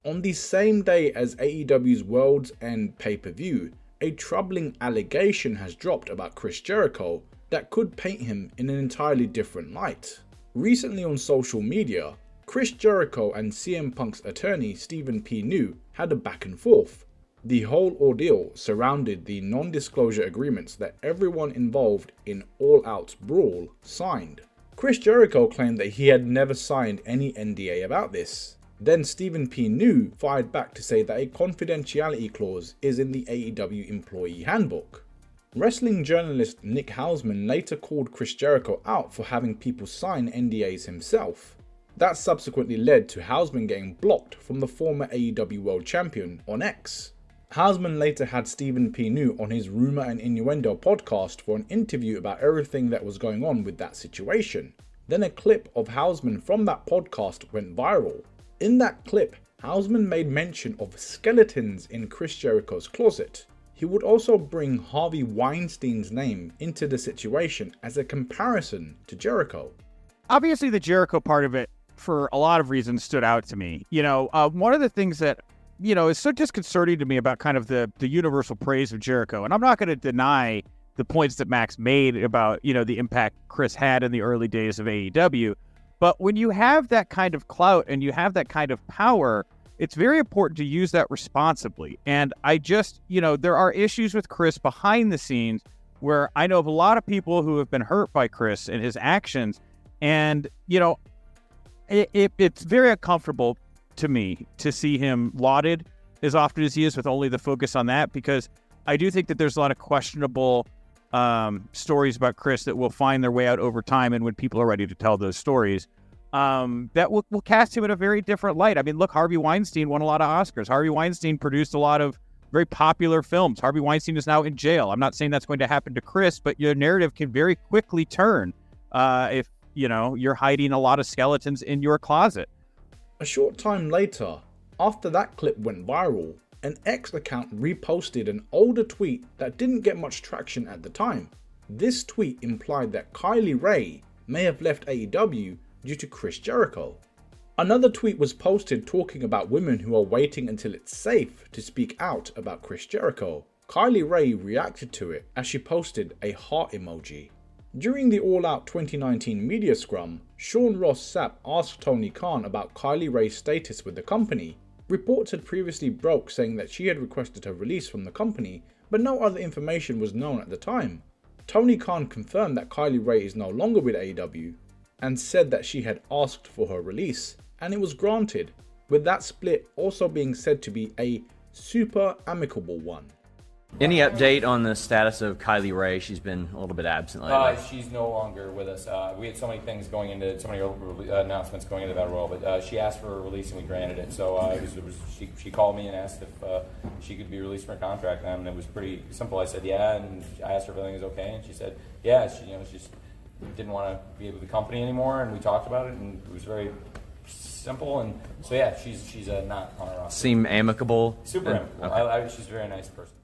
On the same day as AEW's World's End pay-per-view, a troubling allegation has dropped about Chris Jericho that could paint him in an entirely different light. Recently on social media, Chris Jericho and CM Punk's attorney Stephen P. New had a back and forth. The whole ordeal surrounded the non-disclosure agreements that everyone involved in All Out's brawl signed. Chris Jericho claimed that he had never signed any NDA about this. Then Stephen P. New fired back to say that a confidentiality clause is in the AEW employee handbook. Wrestling journalist Nick Hausman later called Chris Jericho out for having people sign NDAs himself. That subsequently led to Hausman getting blocked from the former AEW World Champion on X. Hausman later had Stephen P. New on his Rumor and Innuendo podcast for an interview about everything that was going on with that situation. Then a clip of Hausman from that podcast went viral. In that clip, Hausman made mention of skeletons in Chris Jericho's closet. He would also bring Harvey Weinstein's name into the situation as a comparison to Jericho. Obviously, the Jericho part of it, for a lot of reasons, stood out to me. One of the things that is so disconcerting to me about kind of the universal praise of Jericho. And I'm not going to deny the points that Max made about, the impact Chris had in the early days of AEW. But when you have that kind of clout and you have that kind of power, it's very important to use that responsibly. And I just, there are issues with Chris behind the scenes where I know of a lot of people who have been hurt by Chris and his actions. And, it's very uncomfortable to me to see him lauded as often as he is, with only the focus on that, because I do think that there's a lot of questionable stories about Chris that will find their way out over time, and when people are ready to tell those stories, that will cast him in a very different light. I mean, look, Harvey Weinstein won a lot of Oscars. Harvey Weinstein produced a lot of very popular films. Harvey Weinstein is now in jail. I'm not saying that's going to happen to Chris, but your narrative can very quickly turn if you're hiding a lot of skeletons in your closet. A short time later, after that clip went viral, an X account reposted an older tweet that didn't get much traction at the time. This tweet implied that Kylie Rae may have left AEW due to Chris Jericho. Another tweet was posted talking about women who are waiting until it's safe to speak out about Chris Jericho. Kylie Rae reacted to it as she posted a heart emoji. During the All Out 2019 media scrum, Sean Ross Sapp asked Tony Khan about Kylie Rae's status with the company. Reports had previously broke saying that she had requested her release from the company, but no other information was known at the time. Tony Khan confirmed that Kylie Rae is no longer with AEW and said that she had asked for her release, and it was granted, with that split also being said to be a super amicable one. Any update on the status of Kylie Rae? She's been a little bit absent lately. She's no longer with us. We had so many things going into, so many announcements going into that role, but she asked for a release and we granted it. So she called me and asked if she could be released from her contract, and it was pretty simple. I said yeah, and I asked her if everything was okay, and she said yeah. She just didn't want to be with the company anymore, and we talked about it, and it was very simple. And so yeah, she's not on our roster. Seem amicable. Super amicable. Okay. She's a very nice person.